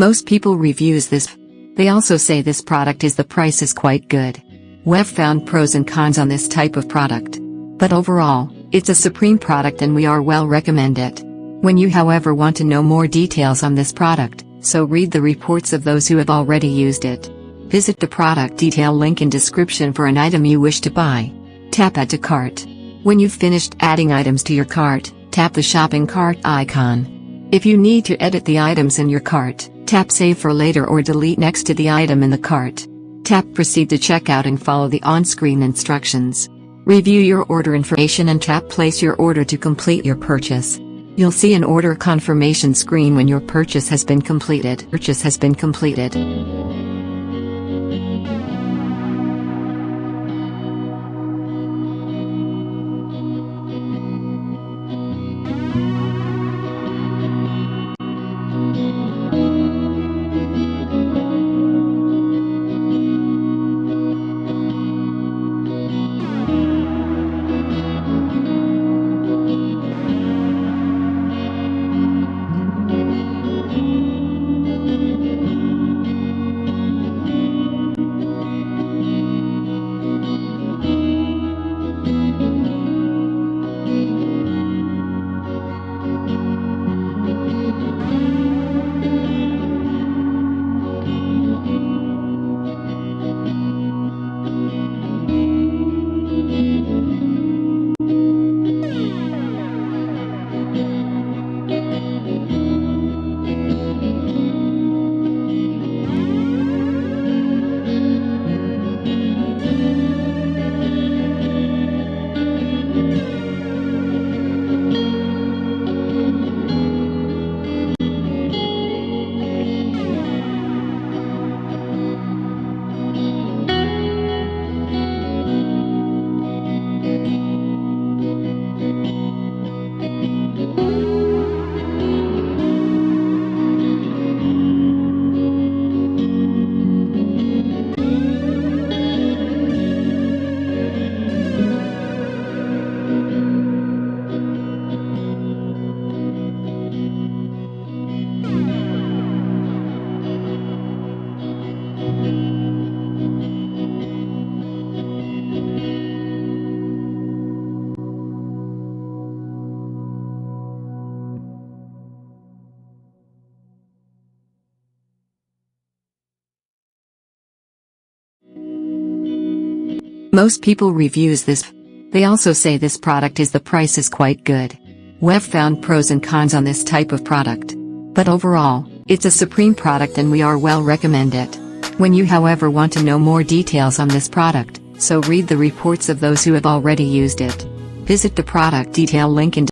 Most people reviews this. They also say this product is the price is quite good. We've found pros and cons on this type of product. But overall, it's a supreme product and we are well recommend it. When you however want to know more details on this product, so read the reports of those who have already used it. Visit the product detail link in description for an item you wish to buy. Tap Add to Cart. When you've finished adding items to your cart, tap the shopping cart icon. If you need to edit the items in your cart, tap Save for later or delete next to the item in the cart. Tap Proceed to checkout and follow the on-screen instructions. Review your order information and tap Place your order to complete your purchase. You'll see an order confirmation screen when your purchase has been completed. Most people reviews this. They also say this product is the price is quite good. We've found pros and cons on this type of product. But overall, it's a supreme product and we are well recommend it. When you however want to know more details on this product, so read the reports of those who have already used it. Visit the product detail link in